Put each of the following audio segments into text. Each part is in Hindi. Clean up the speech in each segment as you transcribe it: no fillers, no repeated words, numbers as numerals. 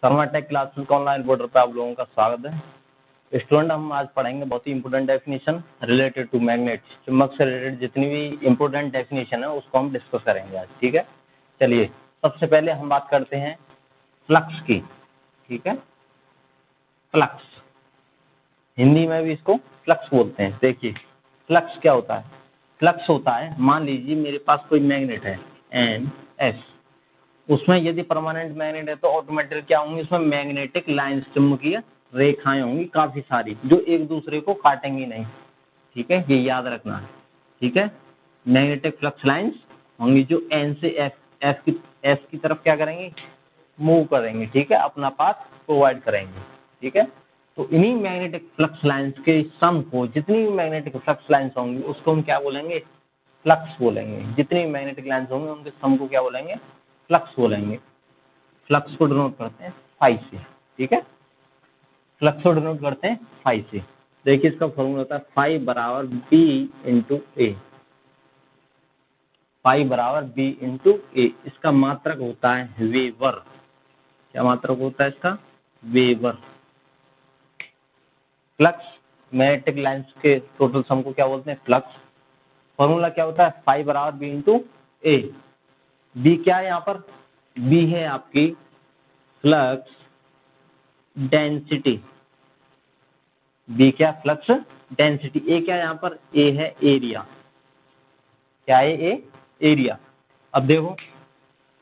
थर्माटेक क्लासेस का ऑनलाइन पोर्टल पर आप लोगों का स्वागत है। स्टूडेंट, हम आज पढ़ेंगे बहुत ही important definition related to magnets. चुंबक से रिलेटेड जितनी भी इंपॉर्टेंट डेफिनेशन है उसको हम डिस्कस करेंगे आज। ठीक है, चलिए सबसे पहले हम बात करते हैं फ्लक्स की। ठीक है, फ्लक्स हिंदी में भी इसको फ्लक्स बोलते हैं। देखिए फ्लक्स क्या होता है। फ्लक्स होता है, मान लीजिए मेरे पास कोई मैग्नेट है एन एस, उसमें यदि परमानेंट मैग्नेट है तो ऑटोमेटिक क्या होंगी, उसमें मैग्नेटिक लाइंस, चुंबकीय रेखाएं होंगी काफी सारी, जो एक दूसरे को काटेंगी नहीं। ठीक है, ये याद रखना है। ठीक है, मैग्नेटिक फ्लक्स लाइंस होंगी जो एन से एस की तरफ क्या करेंगी, मूव करेंगे। ठीक है, अपना पाथ प्रोवाइड करेंगे। ठीक है, तो इन्हीं मैग्नेटिक फ्लक्स लाइंस के सम को, जितनी भी मैग्नेटिक फ्लक्स लाइंस होंगी उसको हम क्या बोलेंगे, फ्लक्स बोलेंगे। जितनी भी मैग्नेटिक लाइंस होंगे उनके सम को क्या बोलेंगे, फ्लक्स बोलेंगे। फ्लक्स को डिनोट करते हैं फाई से। ठीक है, फ्लक्स को डिनोट करते हैं फाई से। देखिए इसका फॉर्मूला होता है फाई बराबर बी इंटू ए। फाई बराबर बी इंटू ए। इसका मात्रक होता है वेबर। क्या मात्रक होता है इसका, वेबर। फ्लक्स मैग्नेटिक लाइंस के टोटल सम को क्या बोलते हैं, फ्लक्स। फॉर्मूला क्या होता है, फाई बराबर बी इंटू ए। बी क्या है यहाँ पर, बी है आपकी फ्लक्स डेंसिटी। बी क्या, फ्लक्स डेंसिटी। ए क्या है यहाँ पर, ए है एरिया। क्या है, ए एरिया। अब देखो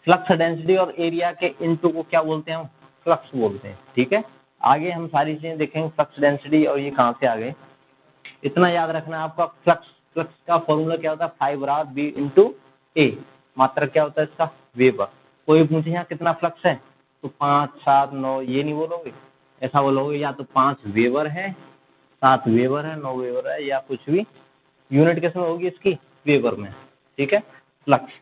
फ्लक्स डेंसिटी और एरिया के इनटू को क्या बोलते हैं, हम फ्लक्स बोलते हैं। ठीक है, आगे हम सारी चीजें देखेंगे, फ्लक्स डेंसिटी और ये कहाँ से आ गए। इतना याद रखना है आपका, फ्लक्स फ्लक्स का फॉर्मूला क्या होता है, फाई बराबर बी इंटू ए। मात्रक क्या होता है इसका, वेबर। कोई पूछे यहाँ कितना फ्लक्स है तो 5, 7, 9 ये नहीं बोलोगे, ऐसा बोलोगे या तो 5 वेबर है, 7 वेबर है, 9 वेबर है, या कुछ भी। यूनिट किस में होगी इसकी, वेबर में। ठीक है, फ्लक्स।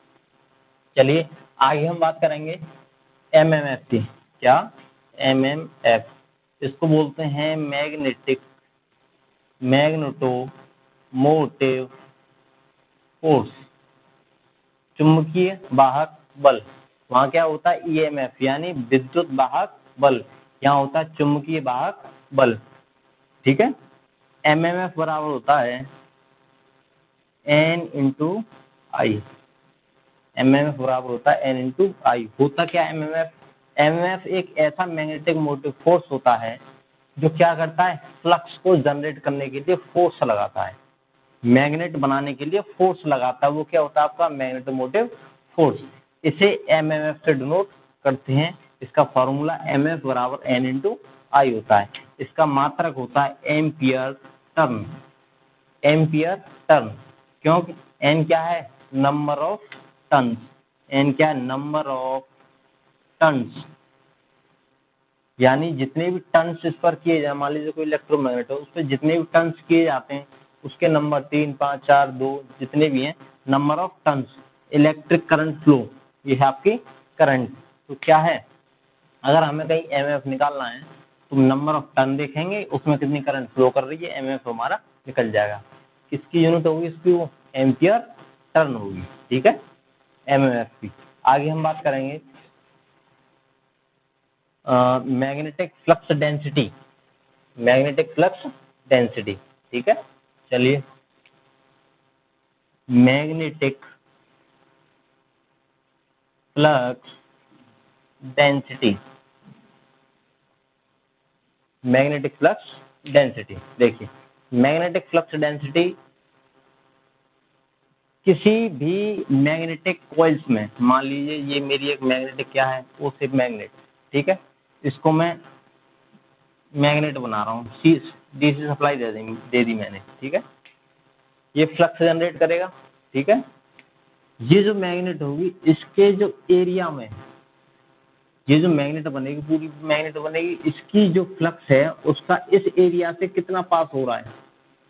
चलिए आगे हम बात करेंगे एमएमएफ की। क्या, एमएमएफ। इसको बोलते हैं मैग्नेटो मोटिव फोर्स, चुंबकीय वाहक बल। वहाँ क्या होता है, ईएमएफ यानी विद्युत वाहक बल। यहाँ होता है चुंबकीय वाहक बल। ठीक है, एमएमएफ बराबर होता है एन इंटू आई। एमएमएफ बराबर होता है एन इंटू आई। होता क्या एमएमएफ, एमएमएफ एक ऐसा मैग्नेटिक मोटिव फोर्स होता है जो क्या करता है, फ्लक्स को जनरेट करने के लिए फोर्स लगाता है। मैग्नेट बनाने के लिए फोर्स लगाता है, वो क्या होता है आपका, मैग्नेटोमोटिव फोर्स। इसे एमएमएफ से डिनोट करते हैं। इसका फॉर्मूला एमएफ बराबर एन इंटू आई होता है। इसका मात्रक होता है एम्पियर टर्न। एम्पियर टर्न, क्योंकि एन क्या है, नंबर ऑफ टन्स। एन क्या है, नंबर ऑफ टन्स, यानी जितने भी टन्स इस पर किए जाए, मान लीजिए कोई इलेक्ट्रोमैग्नेट हो, उस पर जितने भी टन्स किए जाते हैं उसके नंबर 3, 5, 4, 2 जितने भी हैं, number of turns. Electric current flow, ये है आपकी करंट। तो क्या है, अगर हमें कहीं एमएफ निकालना है तो नंबर ऑफ टन देखेंगे, उसमें कितनी करंट फ्लो कर रही है, एमएफ हमारा निकल जाएगा। किसकी यूनिट होगी इसकी, वो एम्पियर टर्न होगी। ठीक है, एमएफ की। आगे हम बात करेंगे magnetic flux density. Magnetic flux density. ठीक है, चलिए magnetic flux density. Magnetic flux density, देखिए मैग्नेटिक फ्लक्स डेंसिटी किसी भी मैग्नेटिक कॉइल्स में, मान लीजिए ये मेरी एक मैग्नेटिक क्या है, वो सिर्फ मैग्नेट। ठीक है, इसको मैं मैग्नेट बना रहा हूँ, डीसी सप्लाई दे दी मैंने। ठीक है, ये फ्लक्स जनरेट करेगा। ठीक है, ये जो मैग्नेट होगी इसके जो एरिया में, ये जो मैग्नेट बनेगी, पूरी मैग्नेट बनेगी, इसकी जो फ्लक्स है उसका इस एरिया से कितना पास हो रहा है,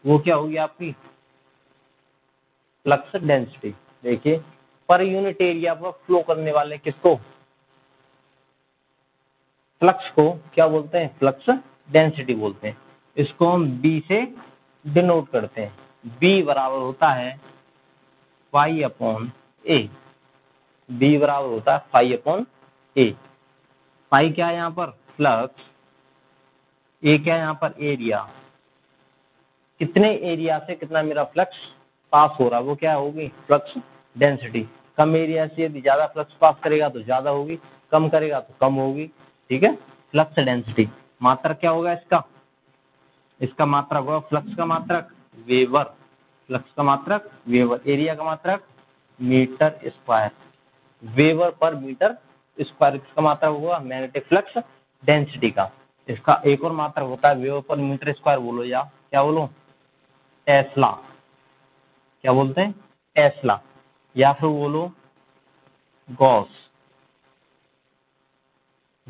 वो क्या होगी आपकी फ्लक्स डेंसिटी। देखिए पर यूनिट एरिया पर फ्लो करने वाले किसको, फ्लक्स को क्या बोलते हैं, फ्लक्स डेंसिटी बोलते हैं। इसको हम बी से डिनोट करते हैं। बी बराबर होता है फाई अपॉन ए। बी बराबर होता है फाई अपॉन ए। पाई क्या है यहाँ पर, फ्लक्स, ए क्या है यहाँ पर, एरिया। कितने एरिया से कितना मेरा फ्लक्स पास हो रहा है वो क्या होगी, फ्लक्स डेंसिटी। कम एरिया से यदि ज्यादा फ्लक्स पास करेगा तो ज्यादा होगी, कम करेगा तो कम होगी, ठीक है। फ्लक्स डेंसिटी, मात्रक क्या होगा इसका, इसका मात्रक होगा फ्लक्स का मात्रक वेबर, फ्लक्स का मात्रक वेबर, एरिया का मात्रक मीटर स्क्वायर, वेबर पर मीटर स्क्वायर। इसका मात्रक होगा मैग्नेटिक फ्लक्स डेंसिटी का। इसका एक और मात्रक होता है वेबर पर मीटर स्क्वायर, बोलो या क्या बोलो, टेस्ला। क्या बोलते हैं, टेस्ला, या फिर बोलो गॉस।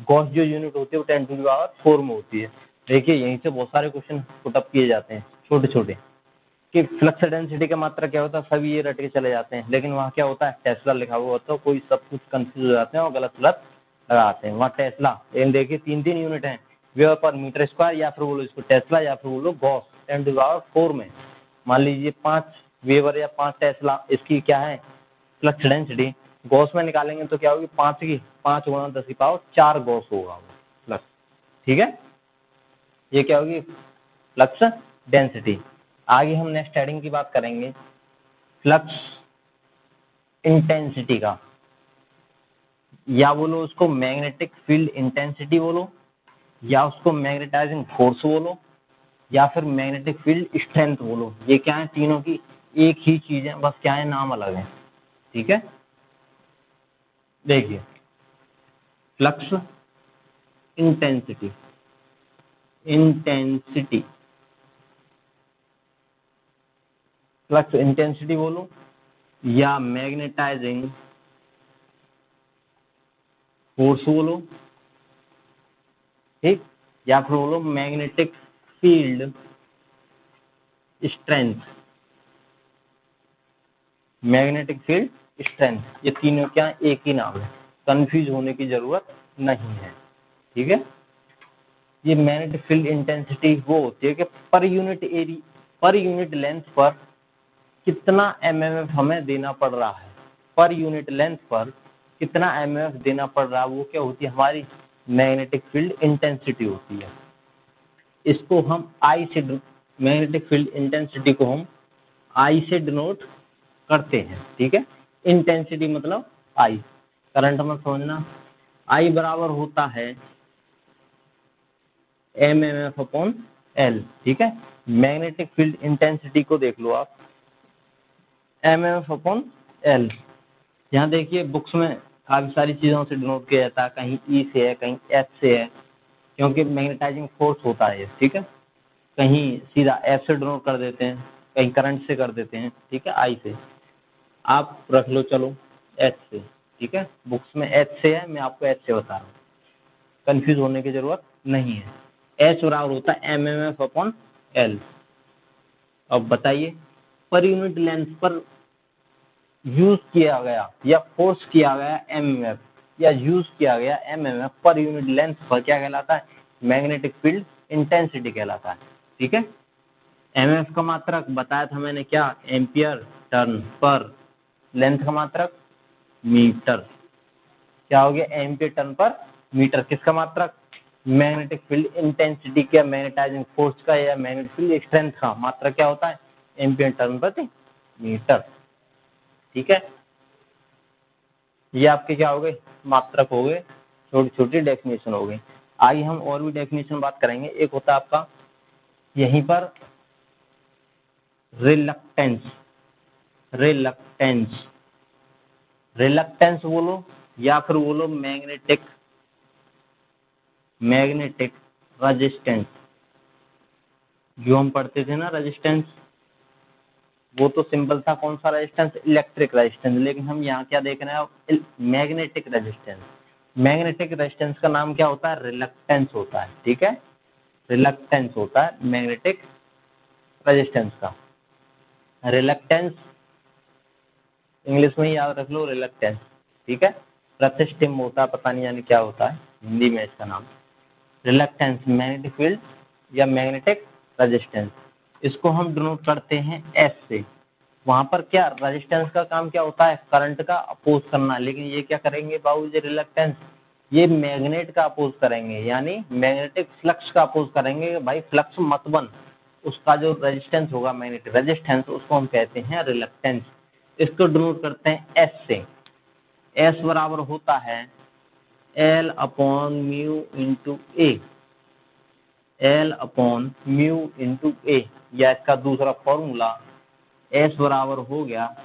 गॉस जो यूनिट होती है वो 10⁴ में होती है। देखिए यहीं से बहुत सारे क्वेश्चन पुटअप किए जाते हैं छोटे छोटे, कि फ्लक्स डेंसिटी का मात्रा क्या होता है, सभी ये रट के चले जाते हैं, लेकिन वहाँ क्या होता है, टेस्ला लिखा हुआ होता है, कोई सब कुछ कंफ्यूज हो जाते हैं और गलत गलत लगाते हैं। वहाँ टेस्ला, देखिए 3 यूनिट हैं, वेबर पर मीटर स्क्वायर, या फिर बोलो इसको टेस्ला, या फिर बोलो गॉस 10⁴ में। मान लीजिए 5 वेबर या 5 टेस्ला, इसकी क्या है फ्लक्स डेंसिटी। गॉस में निकालेंगे तो क्या होगी, 5 गुणा 10⁴ गॉस होगा फ्लक्स, ठीक है। ये क्या होगी, फ्लक्स डेंसिटी। आगे हम नेक्स्ट हेडिंग की बात करेंगे, फ्लक्स इंटेंसिटी का, या बोलो उसको मैग्नेटिक फील्ड इंटेंसिटी बोलो, या उसको मैग्नेटाइजिंग फोर्स बोलो, या फिर मैग्नेटिक फील्ड स्ट्रेंथ बोलो। ये क्या है, तीनों की एक ही चीज है, बस क्या है, नाम अलग है, ठीक है। देखिए flux intensity, intensity, flux intensity बोलो, या मैग्नेटाइजिंग फोर्स बोलो, ठीक, या फिर बोलो magnetic field strength, magnetic field strength. ये तीनों क्या एक ही नाम है, कंफ्यूज होने की जरूरत नहीं है, ठीक है। ये मैग्नेटिक फील्ड इंटेंसिटी वो होती है कि per unit area, per unit length पर कितना एमएमएफ हमें देना पड़ रहा है, पर यूनिट लेंथ पर कितना एमएमएफ देना पड़ रहा है, वो क्या होती है, हमारी मैग्नेटिक फील्ड इंटेंसिटी होती है। इसको हम आई से, मैग्नेटिक फील्ड इंटेंसिटी को हम आई से डिनोट करते हैं, ठीक है। इंटेंसिटी मतलब आई, करंट में समझना, आई बराबर होता है M M F upon L, ठीक है। मैग्नेटिक फील्ड इंटेंसिटी को देख लो आप, M M F upon L. यहाँ देखिए बुक्स में काफी सारी चीजों से डिनोट किया जाता है, कहीं ई से है, कहीं एच से है, क्योंकि मैग्नेटाइजिंग फोर्स होता है, ठीक है। कहीं सीधा एफ से डिनोट कर देते हैं, कहीं करंट से कर देते हैं, ठीक है, आई से। आप रख लो चलो एच से, ठीक है, बुक्स में एच से है, मैं आपको एच से बता रहा हूँ, कंफ्यूज होने की जरूरत नहीं है। एच बराबर होता है M M F upon L. अब बताइए पर यूनिट लेंथ पर यूज किया गया या फोर्स किया गया एमएमएफ, या यूज किया गया एमएमएफ पर यूनिट लेंथ पर क्या कहलाता है, मैग्नेटिक फील्ड इंटेंसिटी कहलाता है, ठीक है। एमएफ का मात्रक बताया था मैंने क्या, एम्पियर टर्न पर, लेंथ का मात्रक मीटर, क्या हो गया, एम्पियर टर्न पर मीटर। किसका मात्रक, मैग्नेटिक फील्ड इंटेंसिटी का, मैग्नेटाइजिंग फोर्स का या मैग्नेटिक फील्ड स्ट्रेंथ का मात्रक क्या होता है, एम्पियर टर्न प्रति मीटर, ठीक है। ये आपके क्या हो गए, मात्रक हो गए, छोटी छोटी डेफिनेशन हो गई। आइए हम और भी डेफिनेशन बात करेंगे। एक होता है आपका यहीं पर रिलक्टेंस, रिलक्टेंस, रिलक्टेंस बोलो, या फिर बोलो मैग्नेटिक, मैग्नेटिक रेजिस्टेंस। जो हम पढ़ते थे ना रेजिस्टेंस, वो तो सिंपल था, कौन सा रेजिस्टेंस, इलेक्ट्रिक रेजिस्टेंस, लेकिन हम यहाँ क्या देख रहे हैं, मैग्नेटिक रेजिस्टेंस। मैग्नेटिक रेजिस्टेंस का नाम क्या होता है, रिलक्टेंस होता है, ठीक है। रिलक्टेंस होता है मैग्नेटिक रेजिस्टेंस का। रिलक्टेंस इंग्लिश में ही याद रख लो, रिलक्टेंस, ठीक है। प्रतिष्ठिम्ब होता है, पता नहीं यानी क्या होता है हिंदी में इसका नाम। रिलक्टेंस मैग्नेटिक फील्ड या मैग्नेटिक रेजिस्टेंस, इसको हम डिनोट करते हैं एस से। वहां पर क्या रेजिस्टेंस का काम क्या होता है, करंट का अपोज करना, लेकिन ये क्या करेंगे बाबू जी, रिलक्टेंस ये मैग्नेट का अपोज करेंगे, यानी मैग्नेटिक फ्लक्स का अपोज करेंगे। भाई फ्लक्स मत बन, उसका जो रेजिस्टेंस होगा, मैग्नेटिक रेजिस्टेंस, उसको हम कहते हैं रिलक्टेंस। इसको डिनोट करते हैं एस से। एस बराबर होता है L upon mu into A, L upon mu into A, या इसका दूसरा फॉर्मूला एस बराबर हो गया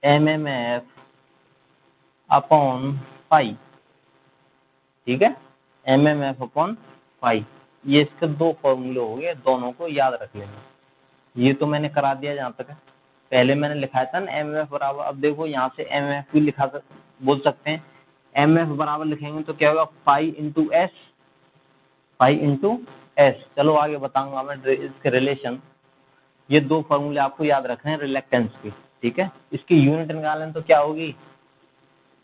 M M F upon pi. ठीक है, M M F upon pi, ये इसके दो फॉर्मूले हो गए, दोनों को याद रख लेना। ये तो मैंने करा दिया जहाँ तक है। पहले मैंने लिखा था ना एम एम एफ बराबर, अब देखो यहाँ से एम एम एफ भी बोल सकते हैं। एम एफ बराबर लिखेंगे तो क्या होगा, pi into S, pi into S. चलो आगे बताऊंगा मैं इसके रिलेशन। ये दो फॉर्मूले आपको याद रखने हैं रिलेक्टेंस के। ठीक है, इसकी यूनिट निकालें तो क्या होगी,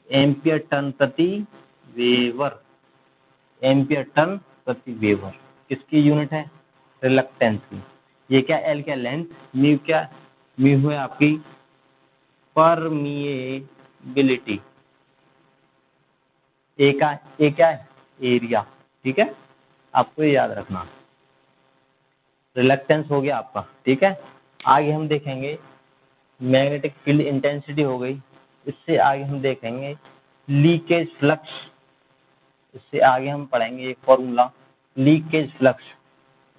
एम्पियर टर्न प्रति वेबर, एम्पियर टर्न प्रति वेबर किसकी यूनिट है, रिलक्टेंस की। ये क्या, एल क्या लेंथ, म्यू क्या, म्यू है आपकी परमिएबिलिटी, ए क्या है, एरिया। ठीक है, आपको ये याद रखना। रिलक्टेंस हो गया आपका। ठीक है, आगे हम देखेंगे मैग्नेटिक फील्ड इंटेंसिटी हो गई। इससे आगे हम देखेंगे लीकेज फ्लक्स। इससे आगे हम पढ़ेंगे एक फॉर्मूला, लीकेज फ्लक्स।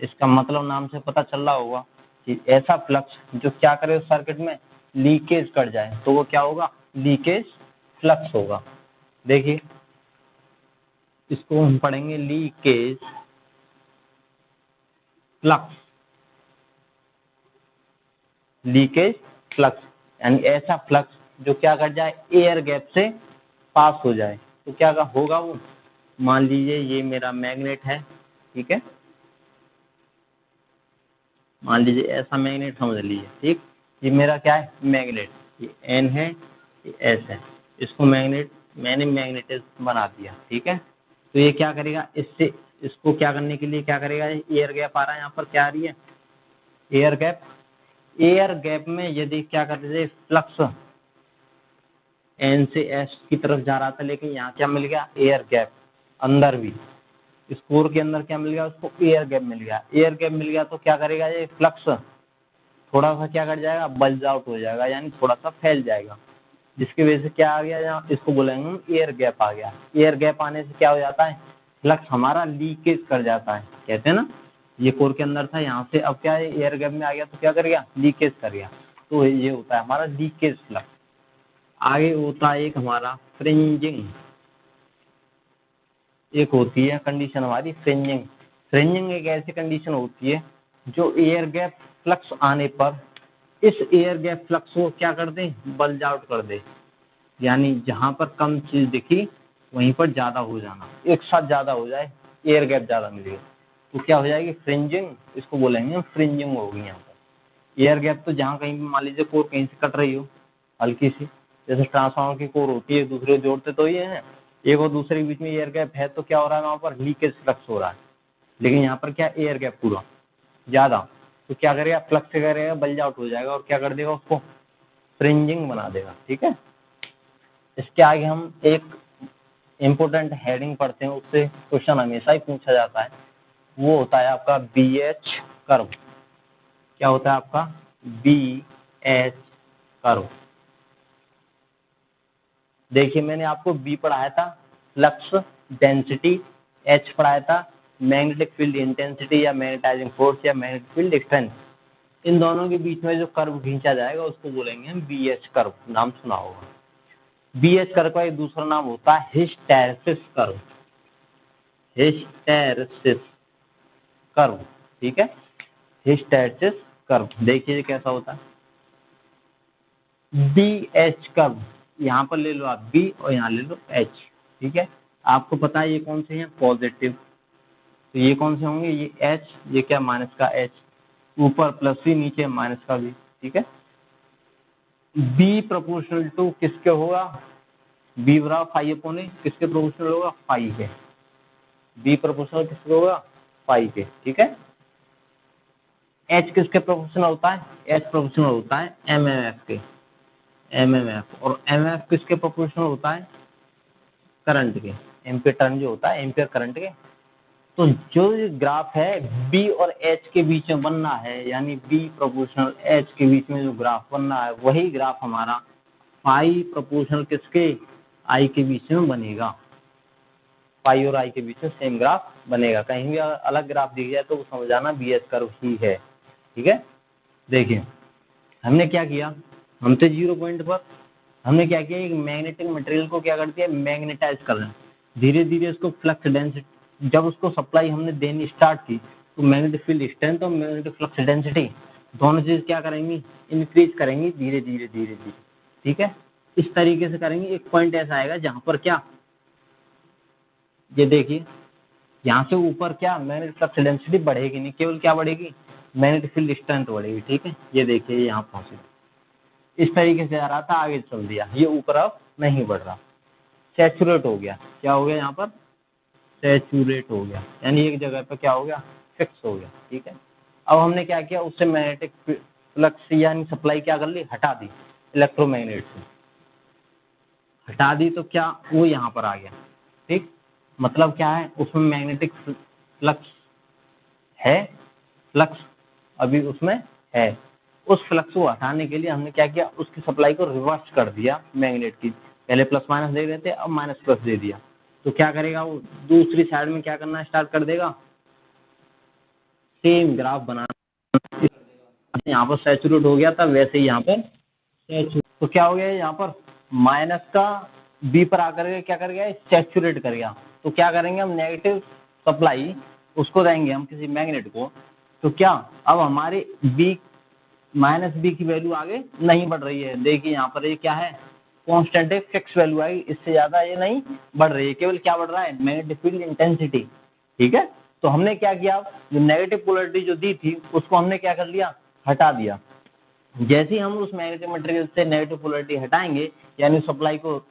इसका मतलब नाम से पता चल रहा होगा कि ऐसा फ्लक्स जो क्या करे उस सर्किट में, लीकेज कर जाए, तो वो क्या होगा, लीकेज फ्लक्स होगा। देखिए इसको हम पढ़ेंगे लीकेज फ्लक्स, लीकेज फ्लक्स यानी ऐसा फ्लक्स जो क्या कर जाए, एयर गैप से पास हो जाए। तो क्या होगा वो, मान लीजिए ये मेरा मैग्नेट है। ठीक है, मान लीजिए ऐसा मैग्नेट समझ लीजिए। ठीक, ये मेरा क्या है, मैग्नेट, ये एन है, ये एस है। इसको मैंने मैग्नेटिक बना दिया। ठीक है, तो ये क्या करेगा, इससे इसको क्या करने के लिए क्या करेगा, एयर गैप आ रहा है यहाँ पर, क्या आ रही है, एयर गैप। एयर गैप में यदि क्या करते थे, फ्लक्स एन से एस की तरफ जा रहा था, लेकिन यहाँ क्या मिल गया, एयर गैप। अंदर भी इस कोर के अंदर क्या मिल गया उसको, एयर गैप मिल गया। एयर गैप मिल गया तो क्या करेगा, ये फ्लक्स थोड़ा सा क्या कर जाएगा, बल्ज आउट हो जाएगा, यानी थोड़ा सा फैल जाएगा, जिसकी वजह से क्या आ गया, यहाँ इसको बोलेंगे हम एयर गैप आ गया। एयर गैप आने से क्या हो जाता है, फ्लक्स हमारा लीकेज कर जाता है। कहते हैं ना, ये कोर के अंदर था, यहाँ से अब क्या है, एयर गैप में आ गया तो क्या कर गया, लीकेज कर गया। तो ये होता है हमारा लीकेज फ्लक्स। आगे होता है एक हमारा फ्रिंजिंग, एक होती है कंडीशन हमारी फ्रिंजिंग। फ्रिंजिंग एक ऐसी कंडीशन होती है जो एयर गैप फ्लक्स आने पर इस एयर गैप फ्लक्स को क्या कर दे, बल्ज आउट कर दे, यानी जहां पर कम चीज दिखी वहीं पर ज्यादा हो जाना, एक साथ ज्यादा हो जाए, एयर गैप ज्यादा मिलेगा तो क्या हो जाएगी, फ्रिंजिंग। इसको बोलेंगे हम, फ्रिंजिंग होगी यहाँ पर। एयर गैप तो जहाँ कहीं भी मान लीजिए कोर कहीं से कट रही हो हल्की सी, जैसे ट्रांसफार्मर की कोर होती है, दूसरे जोड़ते तो ये है, एक और दूसरे के बीच में एयर गैप है, तो क्या हो रहा है वहाँ पर, लीकेज फ्लक्स हो रहा है। लेकिन यहाँ पर क्या, एयर गैप पूरा ज्यादा, तो क्या करेगा, फ्लक्स से करेगा, बल्ज आउट हो जाएगा और क्या कर देगा, उसको फ्रिंजिंग बना देगा। ठीक है, इसके आगे हम एक इम्पोर्टेंट हेडिंग पढ़ते हैं, उससे क्वेश्चन हमेशा ही पूछा जाता है, वो होता है आपका बी एच कर्व। क्या होता है आपका, बी एच कर्व। देखिए मैंने आपको बी पढ़ाया था फ्लक्स डेंसिटी, एच पढ़ाया था मैग्नेटिक फील्ड इंटेंसिटी या मैग्नेटाइजिंग फोर्स या मैग्नेटिक फील्ड स्ट्रेंथ। इन दोनों के बीच में जो कर्व खींचा जाएगा उसको बोलेंगे हम बी एच कर्व, नाम सुना होगा। बी एच कर्व का एक दूसरा नाम होता है हिस्टैरिसीस कर्व, हिस्टैरिसीस कर्व। ठीक है, हिस्टैरिसीस कर्व देखिए कैसा होता है, बी एच कर्व, यहाँ पर ले लो आप बी और यहाँ ले लो एच। ठीक है, आपको पता है ये कौन से हैं, पॉजिटिव, तो ये कौन से होंगे, ये एच, ये क्या, माइनस का एच, ऊपर प्लस सी, नीचे माइनस का बी। ठीक है, बी प्रोपोर्शनल टू किसके होगा, बी बराबर फाइव अपॉन ए, किसके प्रोपोर्शनल होगा, फाइव के। बी प्रोपोर्शनल किसके होगा, फाइव के। ठीक है, एच किसके प्रोपोर्शनल होता है, एच प्रोपोर्शनल होता है एम एम एफ के, एम एम एफ। और एम एफ किसके प्रोपोर्शनल होता है, करंट के, एम्पीयर टर्न जो होता है एम्पीयर करंट के। तो जो ग्राफ है बी और एच के बीच में बनना है, यानी बी प्रोपोर्शनल एच के बीच में जो ग्राफ बनना है वही ग्राफ हमारा पाई प्रोपोर्शनल किसके, आई के बीच में बनेगा। पाई और आई के बीच में सेम ग्राफ बनेगा। कहीं भी अलग ग्राफ दिख जाए तो वो समझ आना बी एच कर्व ही है। ठीक है, देखिए हमने क्या किया, हम थे 0 पॉइंट पर, हमने क्या किया, एक मैग्नेटिक मटेरियल को क्या कर दिया, मैग्नेटाइज कर रहे हैं। धीरे धीरे उसको फ्लक्स डेंसिटी, जब उसको सप्लाई हमने देनी स्टार्ट की तो मैग्नेटिक फील्ड स्ट्रेंथ और मैग्नेटिक फ्लक्स डेंसिटी दोनों चीज क्या करेंगी, इंक्रीज करेंगी धीरे धीरे धीरे धीरे। ठीक है, इस तरीके से करेंगे। एक पॉइंट ऐसा आएगा जहां पर क्या, ये देखिए यहाँ से ऊपर क्या मैग्नेटिक फ्लक्स डेंसिटी बढ़ेगी नहीं, केवल क्या बढ़ेगी, मैग्नेटिक फील्ड स्ट्रेंथ बढ़ेगी। ठीक है, ये देखिए यहाँ पहुंचे, इस तरीके से आ रहा था, आगे चल दिया, ये ऊपर अब नहीं बढ़ रहा, सैचुरेट हो गया। क्या हो गया यहाँ पर, सैचुरेट हो गया, यानी एक जगह पर क्या हो गया, फिक्स हो गया। ठीक है, अब हमने क्या किया, उससे मैग्नेटिक फ्लक्स यानी सप्लाई क्या कर ली, हटा दी, इलेक्ट्रोमैग्नेट से हटा दी, तो क्या वो यहाँ पर आ गया। ठीक, मतलब क्या है, उसमें मैग्नेटिक फ्लक्स है, फ्लक्स अभी उसमें है। उस फ्लक्स को हटाने के लिए हमने क्या किया, उसकी सप्लाई को रिवर्स कर दिया मैग्नेट की, पहले प्लस माइनस दे रहे थे, अब माइनस प्लस दे दिया। तो क्या करेगा वो, दूसरी साइड में क्या करना स्टार्ट कर देगा, सेम ग्राफ बनाना। यहाँ पर सैचुरेट हो गया था, वैसे ही यहाँ पर सैचुरेट, तो क्या हो गया यहाँ पर माइनस का बी पर आकर के क्या कर गया, सैचुरेट कर गया। तो क्या करेंगे हम, नेगेटिव सप्लाई उसको देंगे हम किसी मैग्नेट को, तो क्या अब हमारे बी माइनस बी की वैल्यू आगे नहीं बढ़ रही है। देखिए यहाँ पर ये क्या है, कांस्टेंट है, फिक्स वैल्यू आएगी, इससे ज्यादा ये नहीं बढ़ रही है, केवल क्या बढ़ रहा है, मैग्नेटिक फील्ड इंटेंसिटी। ठीक है, तो हमने क्या किया, जो नेगेटिव पोलरिटी जो दी थी उसको हमने क्या कर लिया, हटा दिया। जैसे ही हम उस मैग्नेटिक मटेरियल से नेगेटिव पोलरिटी हटाएंगे, यानी सप्लाई को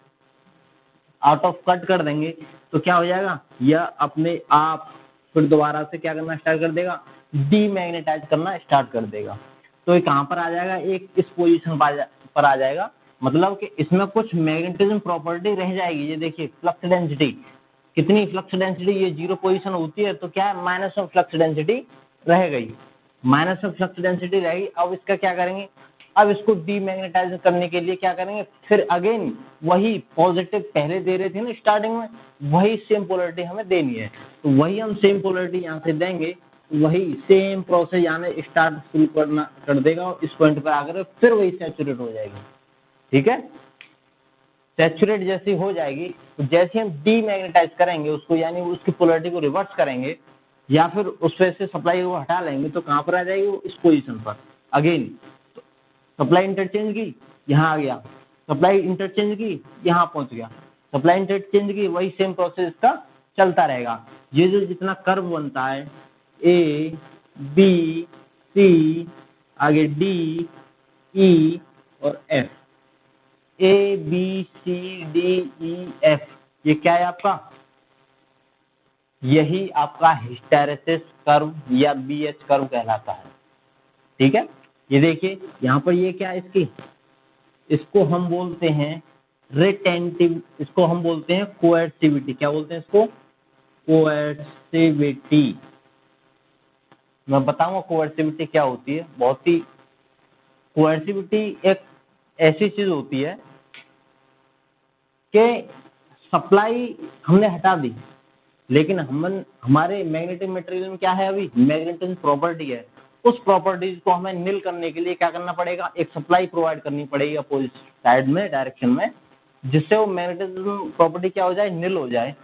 आउट ऑफ कट कर देंगे, तो क्या हो जाएगा, यह अपने आप फिर दोबारा से क्या करना स्टार्ट कर देगा, डीमैग्नेटाइज करना स्टार्ट कर देगा। तो ये कहाँ पर आ जाएगा, एक इस पोजीशन पर आ जाएगा, मतलब कि इसमें कुछ मैग्नेटिज्म प्रॉपर्टी रह जाएगी। ये देखिए फ्लक्स डेंसिटी, कितनी फ्लक्स डेंसिटी, ये 0 पोजीशन होती है तो क्या है, माइनस में फ्लक्स डेंसिटी रह गई, माइनस में फ्लक्स डेंसिटी रहेगी। अब इसका क्या करेंगे, अब इसको डीमैग्नेटाइज करने के लिए क्या करेंगे, फिर अगेन वही पॉजिटिव पहले दे रहे थे ना स्टार्टिंग में, वही सेम पोलरिटी हमें देनी है। तो वही हम सेम पोलरिटी यहाँ से देंगे, वही सेम प्रोसेस यानी स्टार्ट शुरू कर देगा, और इस पॉइंट पर आकर फिर वही सैचुरेट हो जाएगी। ठीक है, सैचुरेट जैसी हो जाएगी, तो जैसे हम डीमैग्नेटाइज करेंगे उसको, यानी उसकी पोलरिटी को रिवर्स करेंगे या फिर उस वजह से सप्लाई को हटा लेंगे, तो कहाँ पर आ जाएगी वो, इस पोजीशन पर अगेन। सप्लाई इंटरचेंज की, यहाँ आ गया, सप्लाई इंटरचेंज की, यहाँ पहुंच गया, सप्लाई इंटरचेंज की, वही सेम प्रोसेस का चलता रहेगा। ये जो जितना कर्व बनता है, ए बी सी, आगे डी ई और F, A B C D E F, ये क्या है आपका, यही आपका हिस्टैरिसीस कर्व या बी एच कर्व कहलाता है। ठीक है, ये देखिए यहाँ पर ये क्या है इसकी, इसको हम बोलते हैं रिटेंटिव, इसको हम बोलते हैं कोएर्सिविटी। क्या बोलते हैं इसको, कोएर्सिविटी। मैं बताऊंगा कोएर्सिविटी क्या होती है, बहुत ही, कोएर्सिविटी एक ऐसी चीज होती है कि सप्लाई हमने हटा दी, लेकिन हमारे मैग्नेटिक मटेरियल में क्या है, अभी मैग्नेटिज्म प्रॉपर्टी है। उस प्रॉपर्टीज को हमें निल करने के लिए क्या करना पड़ेगा, एक सप्लाई प्रोवाइड करनी पड़ेगी अपोजिट साइड में, डायरेक्शन में, जिससे वो मैग्नेटिज्म प्रॉपर्टी क्या हो जाए, निल हो जाए।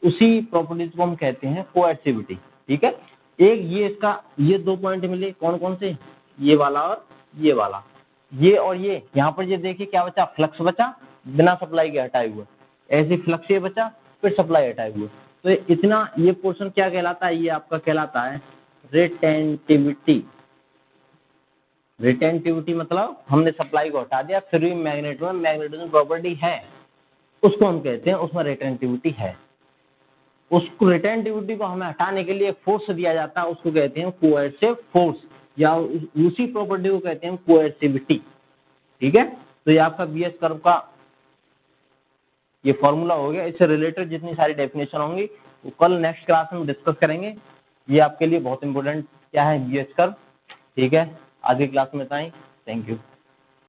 उसी प्रॉपर्टीज को हम कहते हैं कोएर्सिविटी। ठीक है, एक ये इसका, ये 2 पॉइंट मिले, कौन कौन से, ये वाला और ये वाला, ये और ये। यहाँ पर ये देखिए क्या बचा, फ्लक्स बचा बिना सप्लाई के हटाए हुए, ऐसे फ्लक्स ये बचा, फिर सप्लाई हटाए हुए। तो इतना ये पोर्शन क्या कहलाता है, ये आपका कहलाता है रिटेंटिविटी। रिटेंटिविटी मतलब हमने सप्लाई को हटा दिया, फिर भी मैग्नेट में मैग्नेटिज्म प्रॉपर्टी है, उसको हम कहते हैं, उसमें रिटेंटिविटी है। उसको रिटेंटिविटी को हमें हटाने के लिए फोर्स दिया जाता है, उसको कहते हैं कोएर्सिव फोर्स, या उसी प्रॉपर्टी को कहते हैं कोएर्सिविटी। ठीक है, तो ये आपका बीएस कर्व का ये फॉर्मूला हो गया, इससे रिलेटेड जितनी सारी डेफिनेशन होंगी वो कल नेक्स्ट क्लास में डिस्कस करेंगे। ये आपके लिए बहुत इंपॉर्टेंट क्या है, बीएच कर्व। ठीक है, आज की क्लास में इतना ही। Thank you.